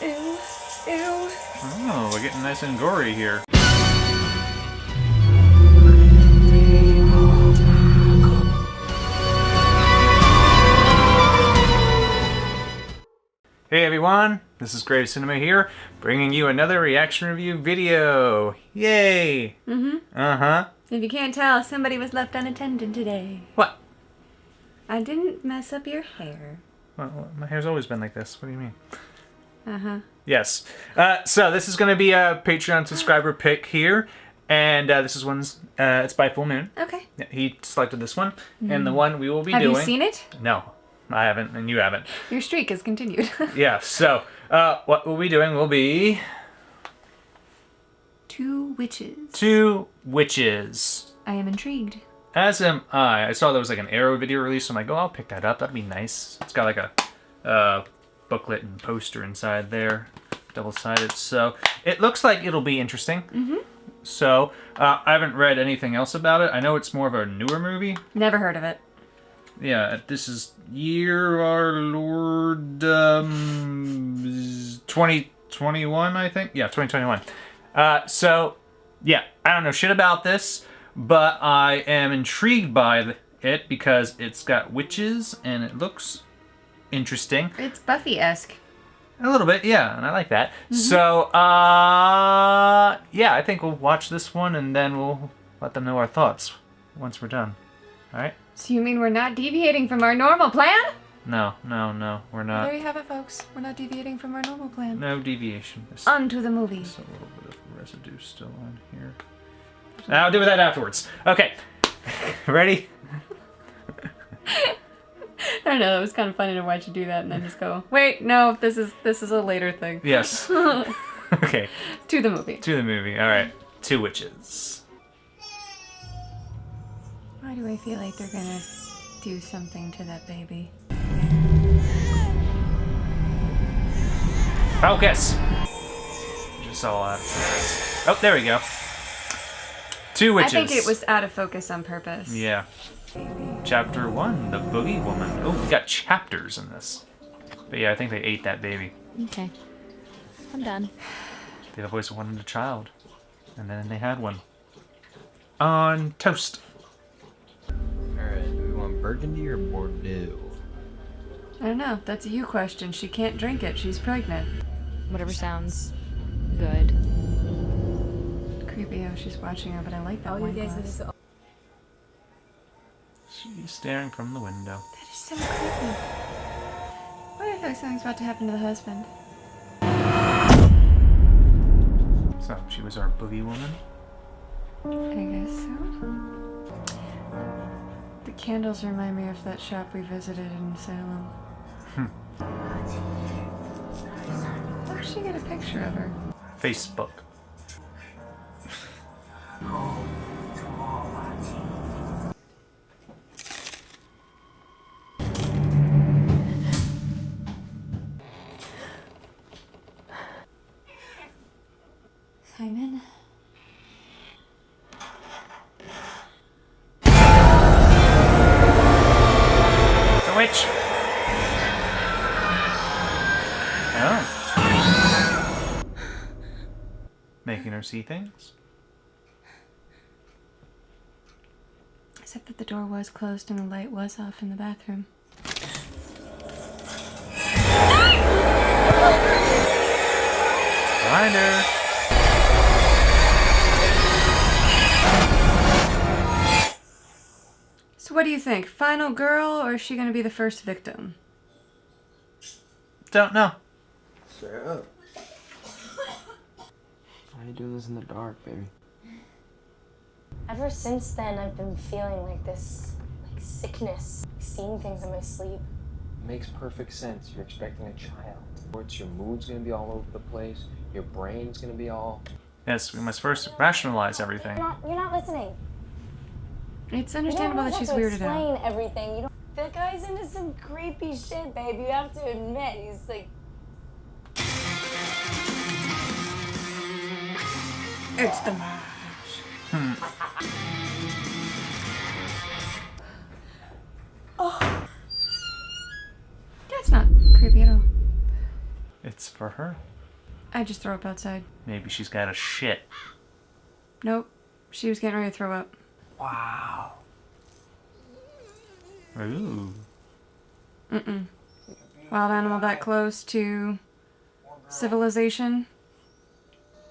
Ew. Ew. Oh, we're getting nice and gory here. Hey everyone, this is Grade Cinema here, bringing you another reaction review video. Yay! Uh-huh. If you can't tell, somebody was left unattended today. What? I didn't mess up your hair. Well, my hair's always been like this. What do you mean? Uh-huh. Yes. So this is going to be a Patreon subscriber pick here. And this is one's, it's by Full Moon. Okay. Yeah, he selected this one. And the one we will be Have doing... you seen it? No, I haven't, and you haven't. Your streak has continued. Yeah, so what we'll be doing will be... Two witches. Two witches. I am intrigued. As am I. I saw there was like an Arrow video release, so I'm like, oh, I'll pick that up. That'd be nice. It's got like a booklet and poster inside there, double-sided. So it looks like it'll be interesting. Mm-hmm. So I haven't read anything else about it. I know it's more of a newer movie. Never heard of it. Yeah, this is year our Lord 2021, I think. Yeah, 2021. So yeah, I don't know shit about this, but I am intrigued by it because it's got witches and it looks interesting. It's Buffy-esque. A little bit, yeah, and I like that. So, yeah, I think we'll watch this one and then we'll let them know our thoughts once we're done. All right? So you mean we're not deviating from our normal plan? No, we're not. There you have it, folks. We're not deviating from our normal plan. No deviation. On to the movie. There's a little bit of residue still on here. I'll deal with that afterwards. Okay. Ready? I don't know, that was kind of funny to watch you do that and then just go, wait, no, this is a later thing. Yes. Okay. To the movie. To the movie. All right. Two witches. Why do I feel like they're gonna do something to that baby? Focus. Just all out of focus. Oh, there we go. Two witches. I think it was out of focus on purpose. Yeah. Chapter 1, the Boogie Woman. Oh, we got chapters in this. But yeah, I think they ate that baby. Okay. I'm done. They've always wanted a child. And then they had one. On toast. Alright, do we want Burgundy or Bordeaux? I don't know. That's a you question. She can't drink it. She's pregnant. Whatever sounds good. Creepy how she's watching her, but I like that wine glass. She's staring from the window. That is so creepy. Why do I feel like something's about to happen to the husband? So, she was our Boogie Woman. I guess so. The candles remind me of that shop we visited in Salem. Where did she get a picture of her? Facebook. Simon? It's a witch! Oh. Making her see things? Except that the door was closed and the light was off in the bathroom. Find her! So what do you think? Final girl, or is she gonna be the first victim? Don't know. Straight up. Why are you doing this in the dark, baby? Ever since then, I've been feeling like this, like sickness, seeing things in my sleep. Makes perfect sense. You're expecting a child. Your mood's gonna be all over the place. Your brain's gonna be all... Yes, we must first rationalize everything. You're not listening. It's understandable that she's weirded out. Explain everything. You don't. That guy's into some creepy shit, babe. You have to admit, he's like. It's the mask. That's not creepy at all. It's for her. I just throw up outside. Maybe she's got a shit. Nope. She was getting ready to throw up. Wow. Ooh. Mm-mm. Wild animal that close to civilization.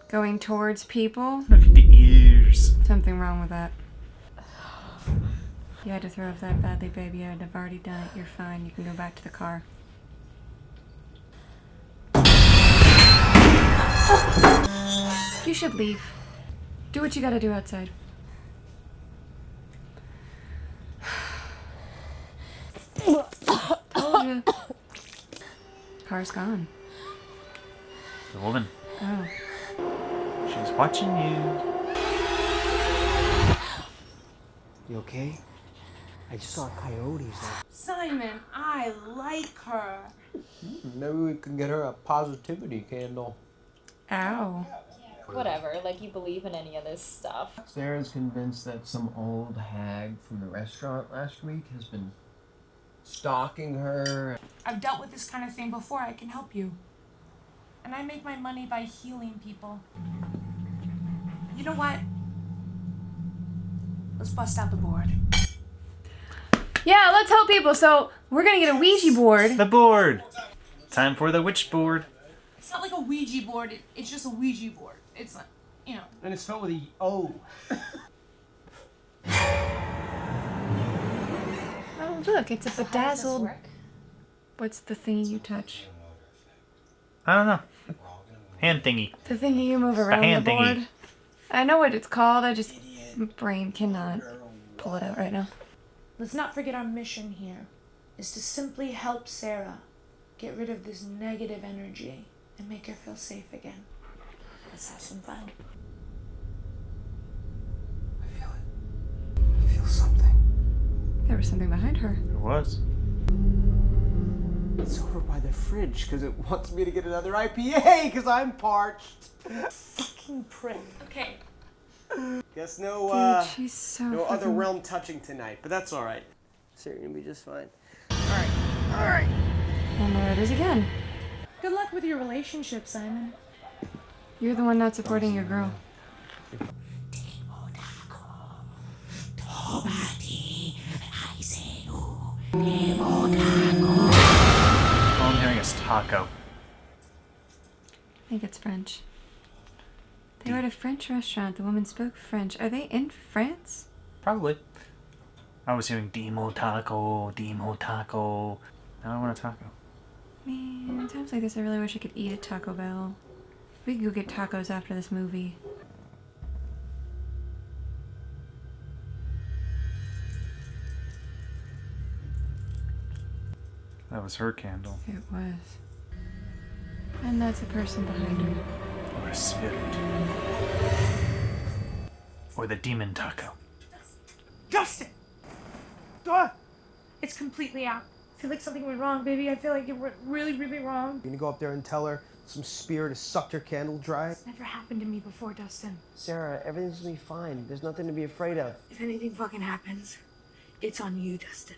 Going towards people. Look at the ears. Something wrong with that. You had to throw up that badly, baby. I'd have already done it. You're fine. You can go back to the car. You should leave. Do what you gotta do outside. Told ya. Car's gone. The woman. Oh. She's watching you. You okay? I just saw coyotes. Simon, I like her. Maybe we can get her a positivity candle. Ow. Whatever, like you believe in any of this stuff. Sarah's convinced that some old hag from the restaurant last week has been stalking her. I've dealt with this kind of thing before. I can help you. And I make my money by healing people. You know what? Let's bust out the board. Yeah, let's help people. So we're gonna get a Ouija board. The board. Time for the witch board. It's not like a Ouija board. It's just a Ouija board. It's not, you know. And it's spelled with a O. Oh, look, it's a So how does this bedazzled. work? What's the thingy you touch? I don't know. Hand thingy. The thingy you move around hand the board. thingy. I know what it's called. I just my brain cannot pull it out right now. Let's not forget our mission here is to simply help Sarah get rid of this negative energy and make her feel safe again. Let's have some fun. I feel it. I feel something. There was something behind her. It was. It's over by the fridge because it wants me to get another IPA because I'm parched. Fucking prick. Okay. Guess no, Dude, she's so no other fucking- realm touching tonight, but that's all right. Sarah, you'll be just fine. And there it is again. Good luck with your relationship, Simon. You're the one not supporting your girl. All I'm hearing is taco. I think it's French. They were at a French restaurant. The woman spoke French. Are they in France? Probably. I was hearing Demo taco, Demo taco. Now I want a taco. Man, times like this I really wish I could eat at Taco Bell. We could go get tacos after this movie. That was her candle. It was. And that's a person behind her. Or a spirit. Or the demon taco. Dustin! It's completely out. I feel like something went wrong, baby. I feel like it went really, really wrong. You're gonna go up there and tell her some spirit has sucked your candle dry? It's never happened to me before, Dustin. Sarah, everything's gonna be fine. There's nothing to be afraid of. If anything fucking happens, it's on you, Dustin.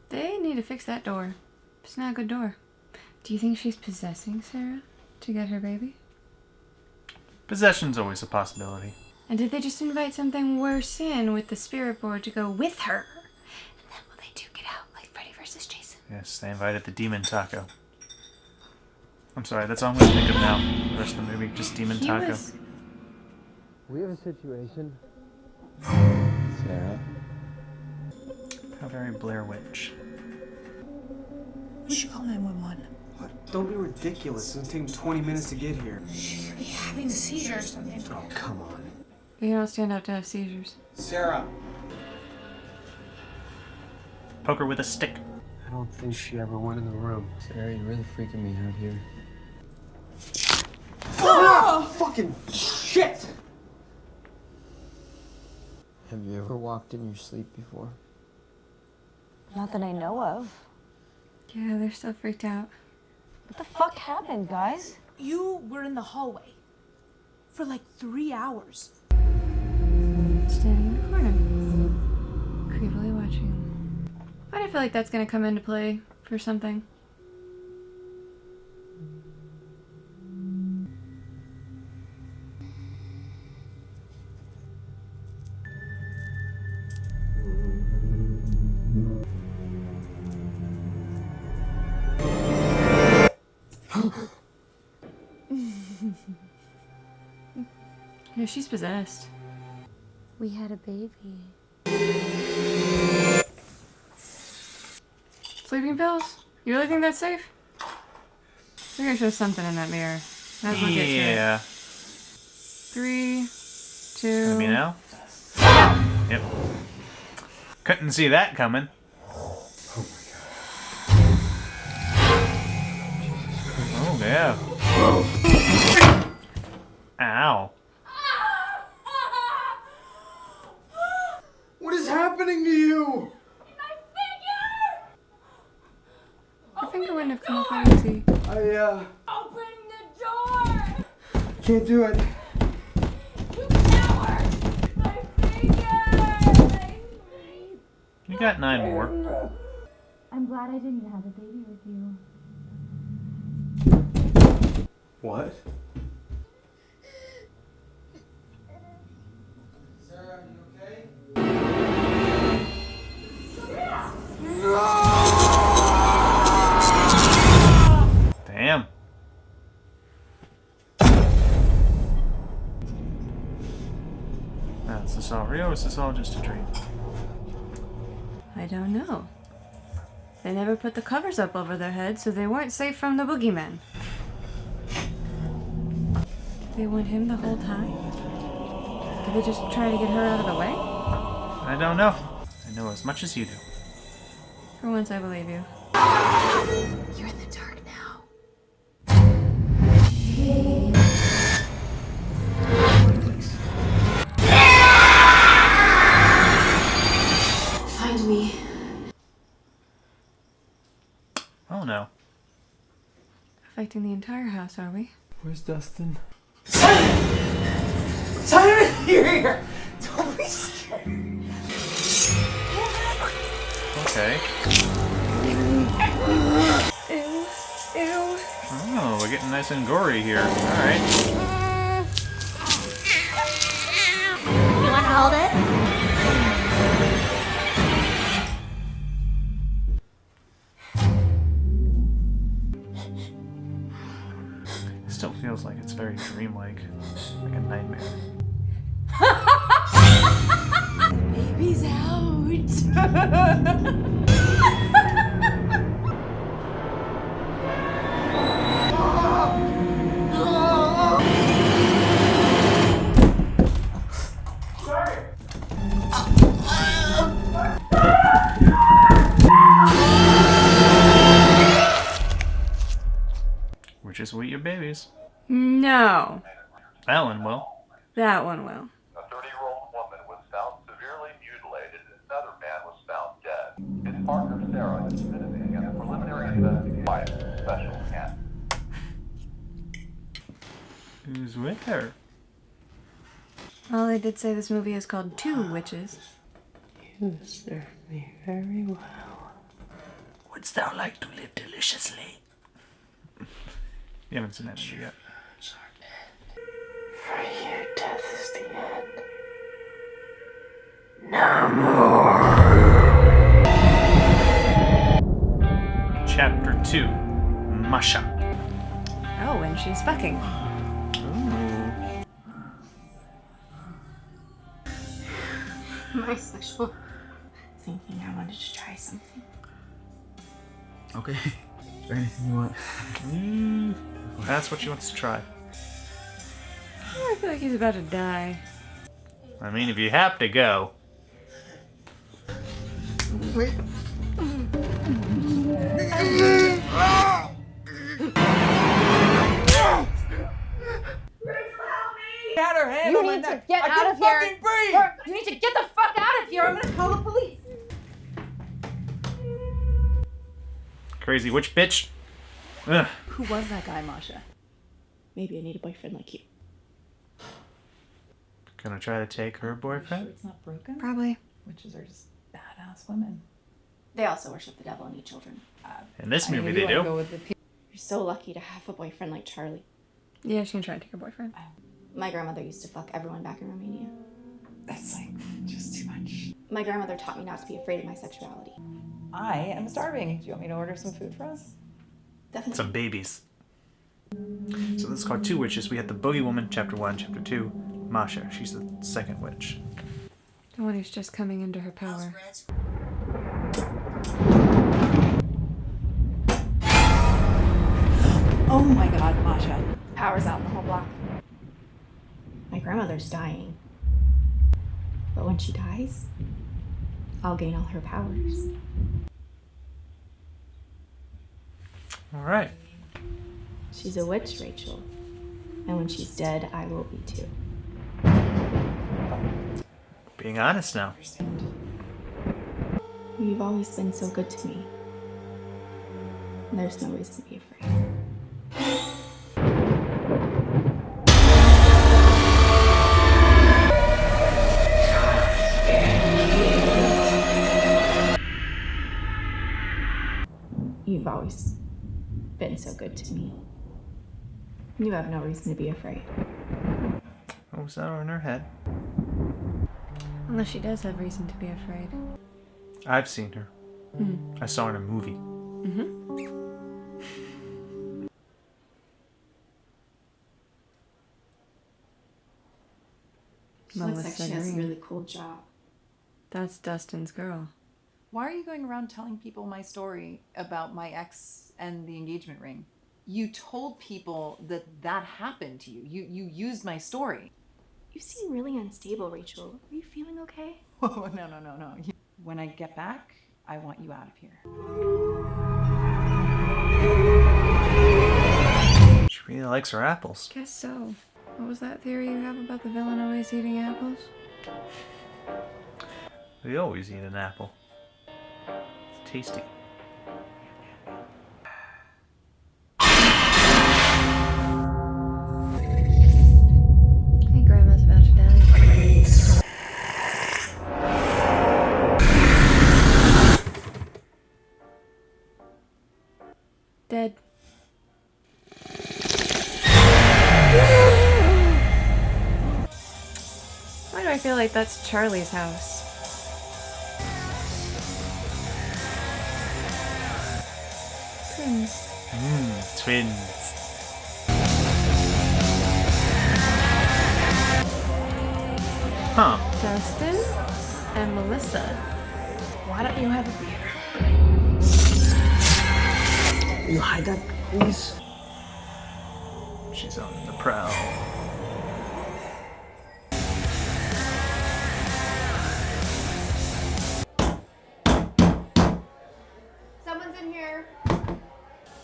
They need to fix that door. It's not a good door. Do you think she's possessing Sarah to get her baby? Possession's always a possibility. And did they just invite something worse in with the spirit board to go with her? And then will they two get out like Freddy versus Jason? Yes, they invited the demon taco. I'm sorry, that's all I'm gonna think of now. The rest of the movie, just demon He taco. was- We have a situation. Sarah? How very Blair Witch. We should call 911. What? Don't be ridiculous. It'll take 20 minutes to get here. She could be having a seizure or something. Oh, come on. You don't stand up to have seizures. Sarah! Poke her with a stick. I don't think she ever went in the room. Sarah, you're really freaking me out here. Ah! Fucking shit! Have you ever walked in your sleep before? Not that I know of. Yeah, they're still freaked out. What the fuck happened, guys? You were in the hallway for like 3 hours. Standing in the corner. Creepily watching. Why do I feel like that's gonna come into play for something? No, she's possessed. We had a baby. Sleeping pills? You really think that's safe? We're gonna show something in that mirror. Might as well get to it. Yeah. 3, 2. Let me know. Yep. Couldn't see that coming. Oh yeah. Ow. What is happening to you? Your finger wouldn't have come off easy. Open the door! Can't do it. You coward! My finger! You got 9 more. I'm glad I didn't have a baby with you. What? Sarah, you okay? Damn. Now, is this all real or is this all just a dream? I don't know. They never put the covers up over their heads, so they weren't safe from the boogeyman. They want him the whole time? Did they just try to get her out of the way? I don't know. I know as much as you do. For once, I believe you. You're in the dark now. Find me. Oh no. Affecting the entire house, are we? Where's Dustin? Simon, you're here! Don't be scared. Okay. Ew. Ew. Oh, we're getting nice and gory here. Alright. You wanna hold it? Still feels like it's very dreamlike. Like a nightmare. Baby's out. We're just with your babies. No. That one will. That one will. A 30-year-old woman was found severely mutilated and another man was found dead. His partner, Sarah, is admitted in a preliminary investigation by a special hand. Who's with her? Well, they did say this movie is called Two Witches. You serve me very well. Wouldst thou like to live deliciously? You haven't seen that movie yet. For you, death is the end. No more. Chapter 2. Masha. Oh, and she's fucking. Ooh. My sexual thinking, I wanted to try something. Okay. Try anything you want. That's what she wants to try. Oh, I feel like he's about to die. I mean, if you have to go. Wait. Had her hand You on my need to neck. get I out of couldn't here. fucking breathe. You need to get the fuck out of here. I'm gonna call the police. Crazy witch bitch. Ugh. Who was that guy, Masha? Maybe I need a boyfriend like you. Gonna try to take her Sure boyfriend? it's not broken? Probably. Witches are just badass women. They also worship the devil and eat children. In this movie, I they wanna do. go with the You're so lucky to have a boyfriend like Charlie. Yeah, she can try to take her boyfriend. My grandmother used to fuck everyone back in Romania. That's like just too much. My grandmother taught me not to be afraid of my sexuality. I am starving. Do you want me to order some food for us? Definitely. Some babies. So this is called Two Witches. We had the Boogie Woman, chapter 1, chapter 2. Masha, she's the second witch. The one who's just coming into her power. Oh my god, Masha. Power's out in the whole block. My grandmother's dying. But when she dies, I'll gain all her powers. Alright. She's a witch, Rachel. And when she's dead, I will be too. Being honest now. You've always been so good to me. There's no reason to be afraid. You've always been so good to me. You have no reason to be afraid. What was that in her head? Unless she does have reason to be afraid. I've seen her. I saw her in a movie. She looks like she has a really cool job. That's Dustin's girl. Why are you going around telling people my story about my ex and the engagement ring? You told people that happened to you. You used my story. You seem really unstable, Rachel. Are you feeling okay? Oh, no. When I get back, I want you out of here. She really likes her apples. Guess so. What was that theory you have about the villain always eating apples? We always eat an apple. It's tasty. I think Grandma's about to die. Dead. Why do I feel like that's Charlie's house? Twins. Twins. Huh. Dustin and Melissa. Why don't you have a beer? Will you hide that, please? She's on the prowl. Someone's in here.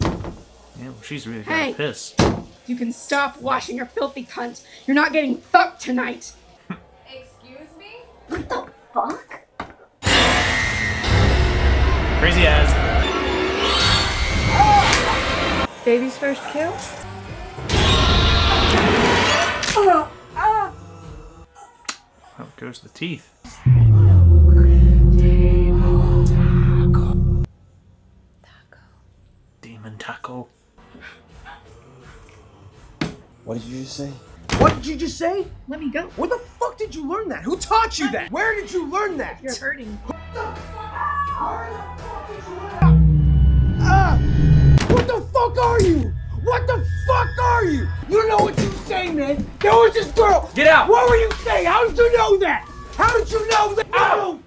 Yeah, well, she's really got pissed. You can stop washing your filthy cunt. You're not getting fucked tonight. Excuse me? What the fuck? Crazy ass. Baby's first kill? Out goes the teeth. Demon taco. What did you just say? What did you just say? Let me go. Where the fuck did you learn that? Who taught you that? Where did you learn that? You're hurting. What the fuck are you? What the fuck are you? You know what you say, man. There was this girl. Get out. What were you saying? How did you know that? How did you know that? Ow!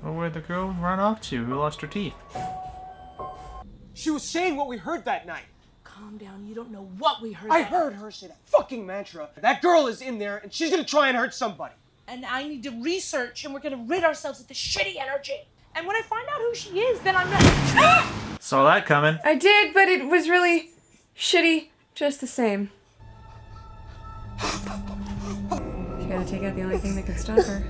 Well, where'd the girl run off to? Who lost her teeth? She was saying what we heard that night. Calm down. You don't know what we heard. I heard her say that fucking mantra. That girl is in there and she's gonna try and hurt somebody. And I need to research, and we're gonna rid ourselves of the shitty energy. And when I find out who she is, then I'm not. Saw that coming. I did, but it was really shitty just the same. She gotta take out the only thing that could stop her.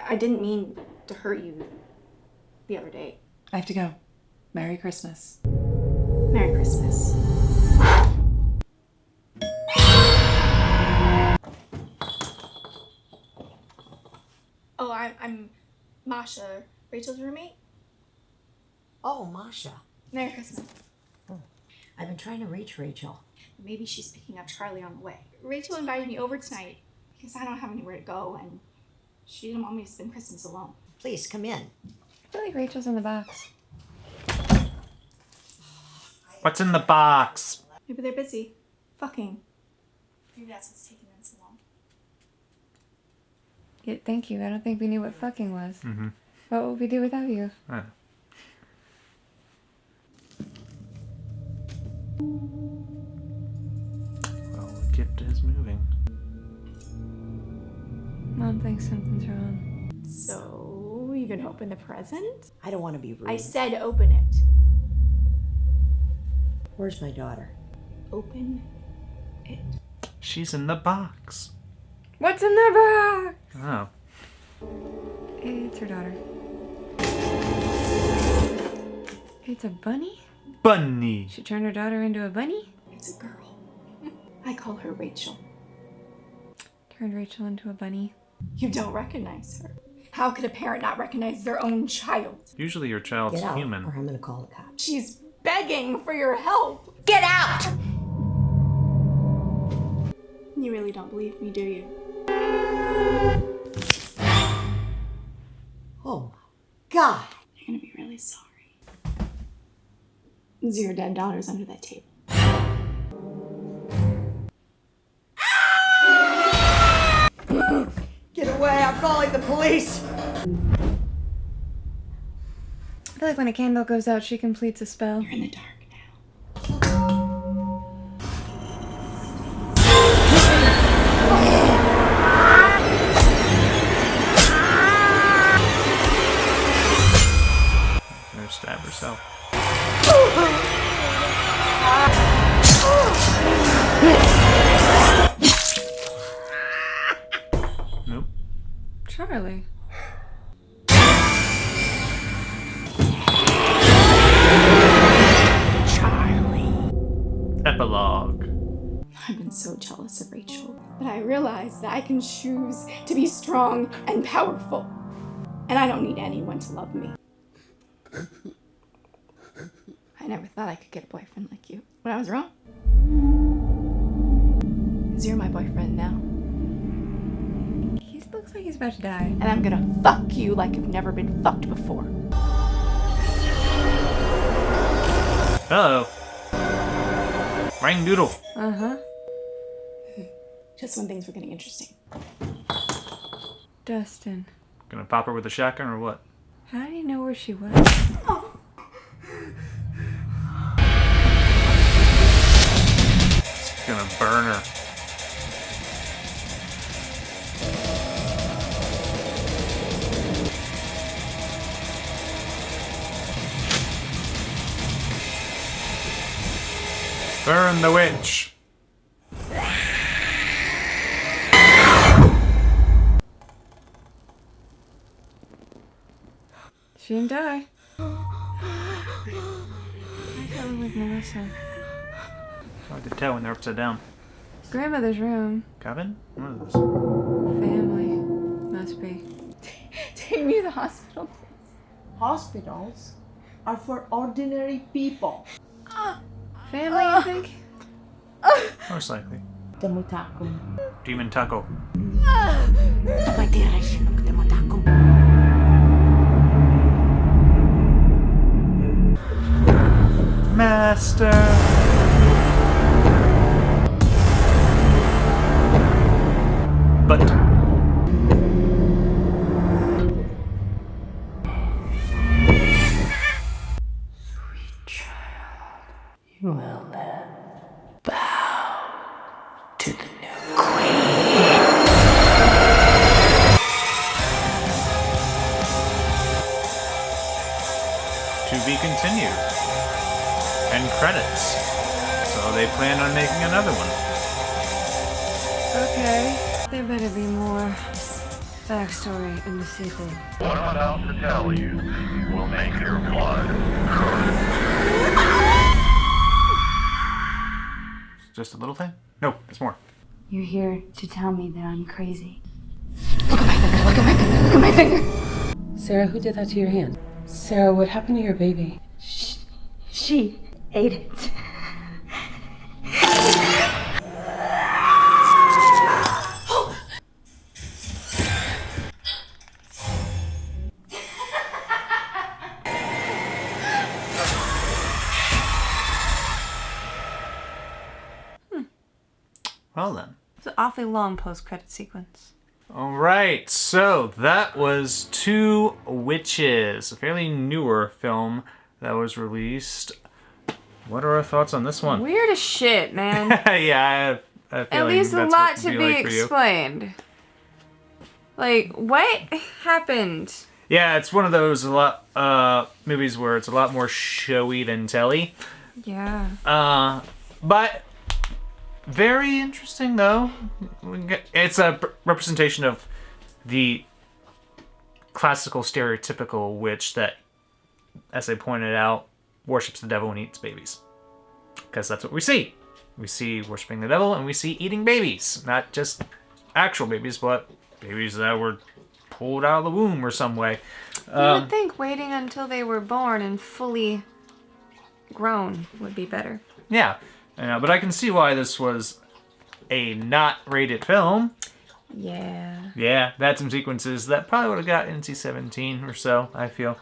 I didn't mean to hurt you the other day. I have to go. Merry Christmas. Merry Christmas. Oh, I'm Masha, Rachel's roommate. Oh, Masha. Merry Christmas. I've been trying to reach Rachel. Maybe she's picking up Charlie on the way. Rachel invited me over tonight because I don't have anywhere to go, and she didn't want me to spend Christmas alone. Please, come in. I feel like Rachel's in the box. What's in the box? Maybe they're busy. Fucking. Maybe that's what's taking them so long. Yeah, thank you. I don't think we knew what fucking was. Mm-hmm. What would we do without you? Well, the gift is moving. Mom thinks something's wrong. So, you gonna open the present? I don't want to be rude. I said open it. Where's my daughter? Open it. She's in the box. What's in the box? Oh. It's her daughter. It's a bunny? Bunny. She turned her daughter into a bunny? It's a girl. I call her Rachel. Turned Rachel into a bunny. You don't recognize her. How could a parent not recognize their own child? Usually your child's Get out, human. or I'm gonna call the cops. She's begging for your help. Get out! You really don't believe me, do you? Oh, God. You're gonna be really sorry. 0 dead daughters under that table. Get away, I'm calling the police! I feel like when a candle goes out, she completes a spell. You're in the dark now. Gonna stab herself. Nope. Charlie. Epilogue. I've been so jealous of Rachel, but I realized that I can choose to be strong and powerful. And I don't need anyone to love me. I never thought I could get a boyfriend like you, but I was wrong. 'Cause you're my boyfriend now. He looks like he's about to die. And I'm gonna fuck you like you've never been fucked before. Hello. Ring doodle. Uh-huh. Just when things were getting interesting. Dustin. Gonna pop her with a shotgun or what? How do you know where she was? It's gonna burn her. Burn the witch. She didn't die. I fell in with Melissa. It's hard to tell when they're upside down. Grandmother's room. Coven? What is this? Family. Must be. Take me to the hospital, please. Hospitals are for ordinary people. Family, you think? Most likely. Demutakum. Demon taco. Master. But Sweet child, you will then bow to the new queen. to be continued. And credits. So they plan on making another one. Okay. There better be more backstory in the sequel. What I'm about to tell you will make your blood curdle. Just a little thing? No, there's more. You're here to tell me that I'm crazy. Look at my finger, look at my finger, look at my finger! Sarah, who did that to your hand? Sarah, what happened to your baby? She ate it. Well then. It's an awfully long post-credit sequence. All right, so that was Two Witches, a fairly newer film that was released. What are our thoughts on this one? Weird as shit, man. Yeah, I have a At feeling least a that's lot what to it'd be like for you. explained. Like, what happened? Yeah, it's one of those movies where it's a lot more showy than telly. Yeah. But very interesting though. It's a representation of the classical stereotypical witch that, as I pointed out, worships the devil and eats babies. Because that's what we see. We see worshiping the devil and we see eating babies. Not just actual babies, but babies that were pulled out of the womb or some way. You would think waiting until they were born and fully grown would be better. Yeah, but I can see why this was a not rated film. Yeah. Yeah, that's some sequences that probably would have got NC-17 or so, I feel.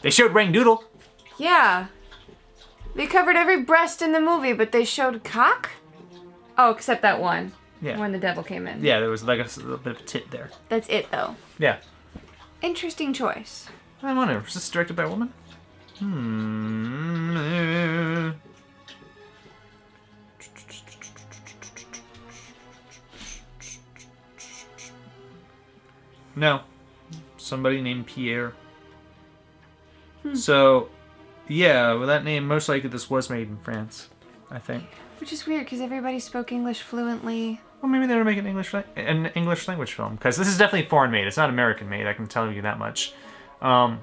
They showed Ring Doodle. Yeah. They covered every breast in the movie, but they showed cock? Oh, except that one. Yeah. When the devil came in. Yeah, there was like a little bit of a tit there. That's it, though. Yeah. Interesting choice. I wonder, was this directed by a woman? No. Somebody named Pierre. So, yeah, with that name, most likely this was made in France, I think. Which is weird, because everybody spoke English fluently. Well, maybe they were making an English language film, because this is definitely foreign made. It's not American made, I can tell you that much. But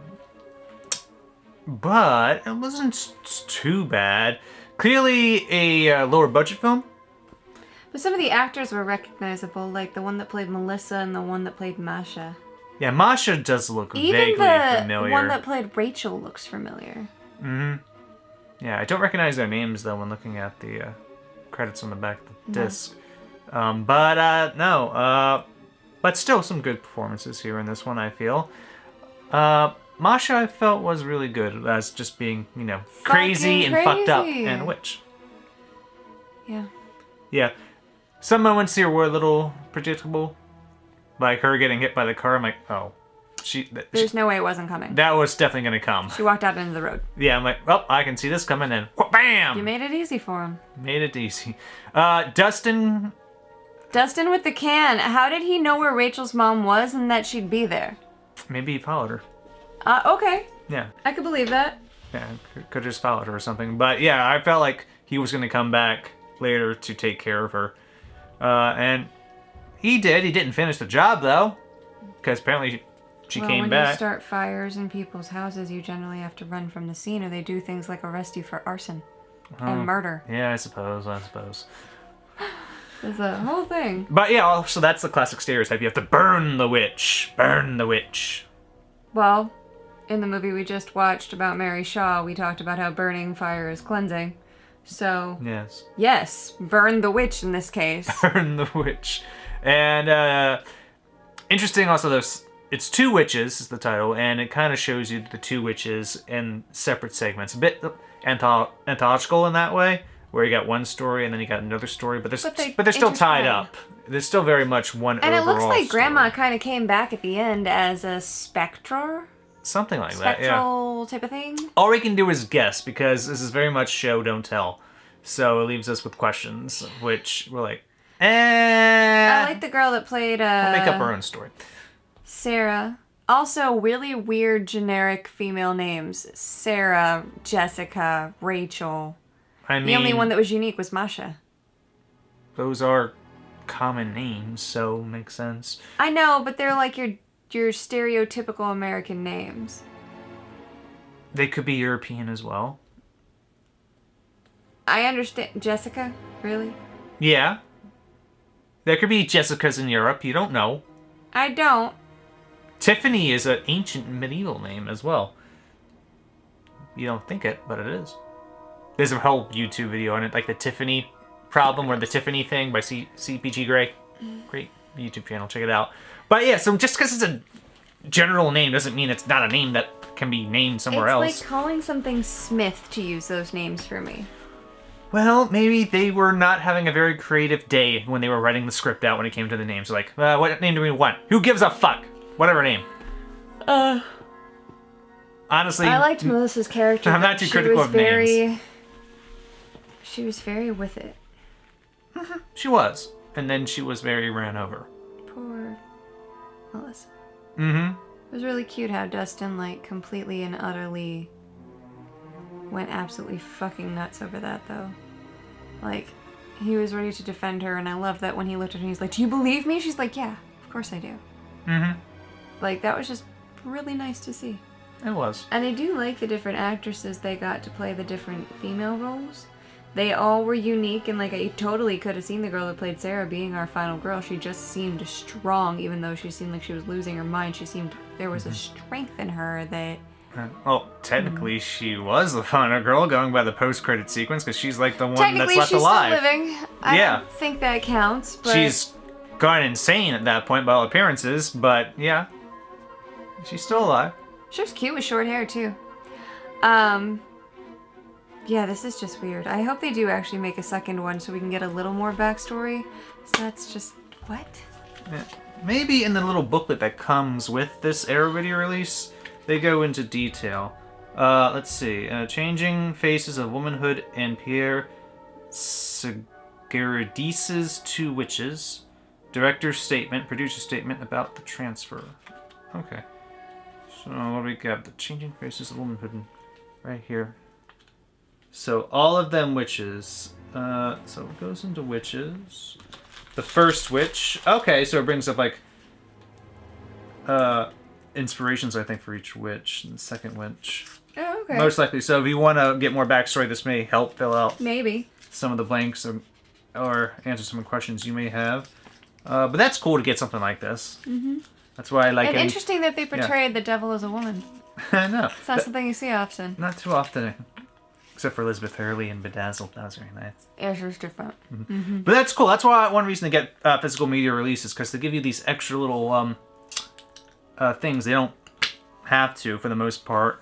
it wasn't too bad. Clearly a lower budget film. But some of the actors were recognizable, like the one that played Melissa and the one that played Masha. Yeah, Masha does look vaguely familiar. Even the one that played Rachel looks familiar. Mm-hmm. Yeah, I don't recognize their names, though, when looking at the credits on the back of the disc. But still some good performances here in this one, I feel. Masha, I felt, was really good as just being, crazy and fucked up and a witch. Yeah. Yeah. Some moments here were a little predictable. Like her getting hit by the car, I'm like, oh. There's no way it wasn't coming. That was definitely going to come. She walked out into the road. Yeah, I'm like, well, I can see this coming, and bam! You made it easy for him. Made it easy. Dustin with the can. How did he know where Rachel's mom was and that she'd be there? Maybe he followed her. Okay. Yeah. I could believe that. Yeah, could have just followed her or something. But yeah, I felt like he was going to come back later to take care of her. And he did. He didn't finish the job, though. Because apparently she came when back. you start fires in people's houses, you generally have to run from the scene, or they do things like arrest you for arson and murder. Yeah, I suppose. There's a whole thing. But yeah, also that's the classic stereotype. You have to burn the witch. Burn the witch. Well, in the movie we just watched about Mary Shaw, we talked about how burning fire is cleansing. So, yes, burn the witch in this case. Burn the witch. And interesting also, it's Two Witches is the title, and it kind of shows you the two witches in separate segments. A bit anthological in that way, where you got one story and then you got another story, but they're still tied up. There's still very much one overall And it looks like story. Grandma kind of came back at the end as a spectre. Something like that, yeah. Spectral type of thing. All we can do is guess, because this is very much show, don't tell. So it leaves us with questions, which we're like, I like the girl that played we'll make up our own story. Sarah. Also, really weird generic female names. Sarah, Jessica, Rachel. I mean, the only one that was unique was Masha. Those are common names, so makes sense. I know, but they're like your stereotypical American names. They could be European as well. I understand. Jessica? Really? Yeah. There could be Jessicas in Europe, you don't know. I don't. Tiffany is an ancient medieval name as well. You don't think it, but it is. There's a whole YouTube video on it, like the Tiffany problem or the Tiffany thing by CPG Grey. Great YouTube channel, check it out. But yeah, so just because it's a general name doesn't mean it's not a name that can be named somewhere else. It's like calling something Smith to use those names for me. Well, maybe they were not having a very creative day when they were writing the script out when it came to the names. Like, what name do we want? Who gives a fuck? Whatever name. Honestly, I liked Melissa's character. I'm not too critical of names. She was very with it. She was. And then she was very ran over. Poor Melissa. Mm-hmm. It was really cute how Dustin, like, completely and utterly went absolutely fucking nuts over that, though. Like, he was ready to defend her, and I love that when he looked at her, he's like, do you believe me? She's like, yeah, of course I do. Mm-hmm. Like, that was just really nice to see. It was. And I do like the different actresses they got to play the different female roles. They all were unique, and like I totally could have seen the girl that played Sarah being our final girl. She just seemed strong, even though she seemed like she was losing her mind. She seemed there was a strength in her that. Well, technically, she was the final girl, going by the post-credit sequence, because she's like the one that's left Technically, she's alive. still living. I don't think that counts. But She's gone insane at that point by all appearances, but yeah, she's still alive. She was cute with short hair too. Yeah, this is just weird. I hope they do actually make a second one so we can get a little more backstory. So that's just what? Yeah. Maybe in the little booklet that comes with this Arrow video release, they go into detail. Let's see. Changing Faces of Womanhood and Pierre Sagarides' Two Witches. Director's statement, producer's statement about the transfer. Okay. So what do we got? The Changing Faces of Womanhood right here. So all of them witches. So it goes into witches. The first witch. Okay, so it brings up like inspirations, I think, for each witch. And the second witch. Oh, okay. Most likely. So if you want to get more backstory, this may help fill out maybe some of the blanks or answer some of the questions you may have. But that's cool to get something like this. Mm-hmm. That's why I like it. And interesting that they portrayed the devil as a woman. I know. It's not something you see often. Not too often. Except for Elizabeth Hurley and Bedazzled. That was very nice. Yeah, she was different. Mm-hmm. But that's cool. That's why one reason to get physical media releases, because they give you these extra little things. They don't have to, for the most part.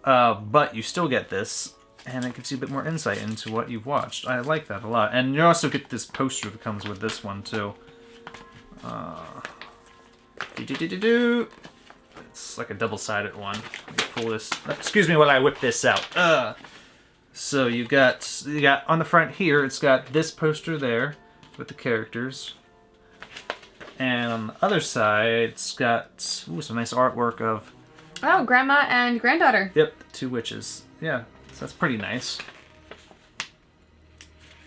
But you still get this, and it gives you a bit more insight into what you've watched. I like that a lot. And you also get this poster that comes with this one, too. It's like a double-sided one. Let me pull this. Excuse me while I whip this out. So you got on the front here. It's got this poster there with the characters, and on the other side, it's got some nice artwork of grandma and granddaughter. Yep, the two witches. Yeah, so that's pretty nice.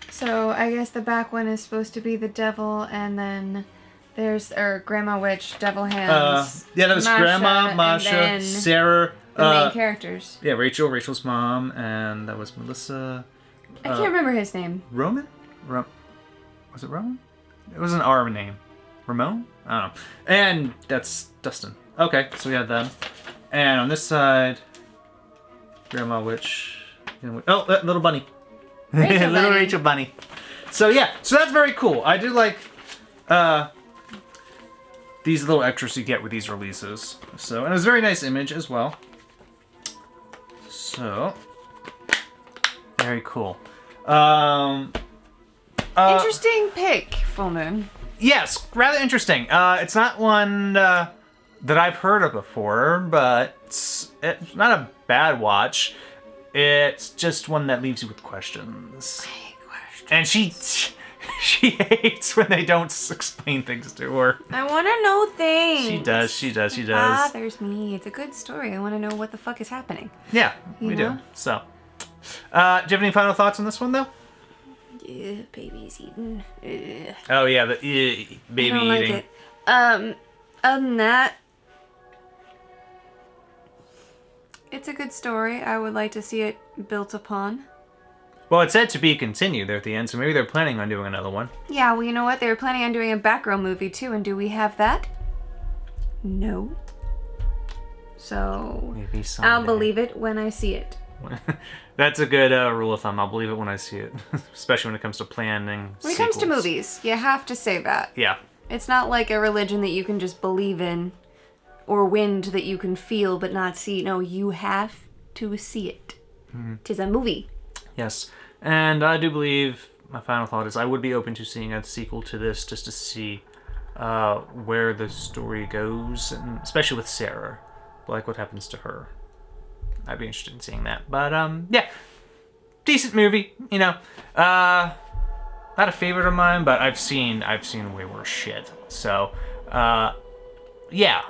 So I guess the back one is supposed to be the devil, and then there's grandma witch, devil hands. Yeah, that was Masha, Grandma, Masha, Sarah. The main characters. Yeah, Rachel's mom, and that was Melissa. I can't remember his name. Roman? Was it Roman? It was an R name. Ramon? I don't know. And that's Dustin. Okay, so we have them. And on this side, Grandma Witch. Oh, little bunny. Little Rachel bunny. So yeah, so that's very cool. I do like these little extras you get with these releases. So, and it's a very nice image as well. So, very cool. Interesting pick, Full Moon. Yes, rather interesting. It's not one that I've heard of before, but it's not a bad watch. It's just one that leaves you with questions. I hate questions. And she hates when they don't explain things to her. I want to know things. She does. It bothers me. It's a good story. I want to know what the fuck is happening. Yeah, we do. So, do you have any final thoughts on this one, though? Yeah, baby's eating. Ugh. Oh, yeah, the baby I don't eating. like it. Other than that, it's a good story. I would like to see it built upon. Well, it said to be continued there at the end, so maybe they're planning on doing another one. Yeah, well, you know what? They were planning on doing a Batgirl movie, too, and do we have that? No. So, maybe someday. I'll believe it when I see it. That's a good rule of thumb. I'll believe it when I see it, especially when it comes to planning When it comes to movies, you have to say that. Yeah. It's not like a religion that you can just believe in, or wind that you can feel but not see. No, you have to see it. 'Tis a movie. Yes. And I do believe my final thought is I would be open to seeing a sequel to this just to see where the story goes, and especially with Sarah, like what happens to her. I'd be interested in seeing that. But yeah, decent movie. You know, not a favorite of mine, but I've seen way worse shit. So yeah,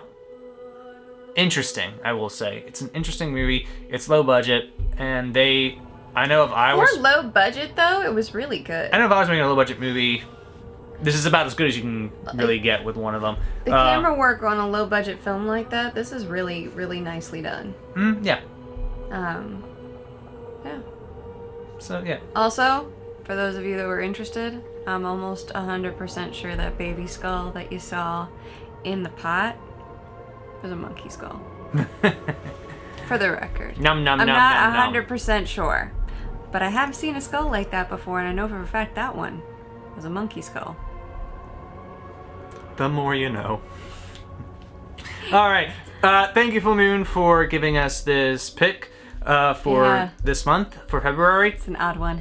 interesting. I will say it's an interesting movie. It's low budget, and I know if I was... For low budget, though, it was really good. I know if I was making a low budget movie, this is about as good as you can really get with one of them. The camera work on a low budget film like that, this is really, really nicely done. Yeah. Yeah. So, yeah. Also, for those of you that were interested, I'm almost 100% sure that baby skull that you saw in the pot was a monkey skull. For the record. I'm not 100% sure. But I have seen a skull like that before, and I know for a fact that one was a monkey skull. The more you know. Alright. Thank you, Full Moon, for giving us this pick for this month, for February. It's an odd one.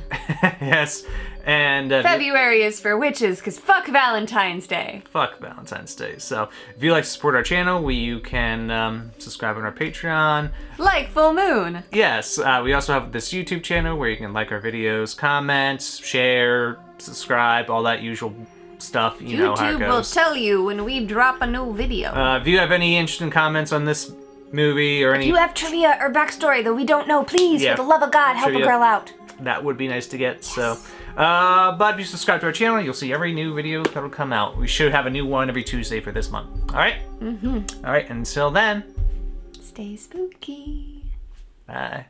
Yes. And February is for witches, because fuck Valentine's Day. Fuck Valentine's Day. So if you'd like to support our channel, you can subscribe on our Patreon. Like Full Moon. Yes. We also have this YouTube channel where you can like our videos, comment, share, subscribe, all that usual stuff. You know how it YouTube goes. will tell you when we drop a new video. If you have any interesting comments on this movie or any... If you have trivia or backstory that we don't know, please, for the love of God, help a girl out. That would be nice to get, so... but if you subscribe to our channel, you'll see every new video that'll come out. We should have a new one every Tuesday for this month. Alright? Alright, until then... Stay spooky. Bye.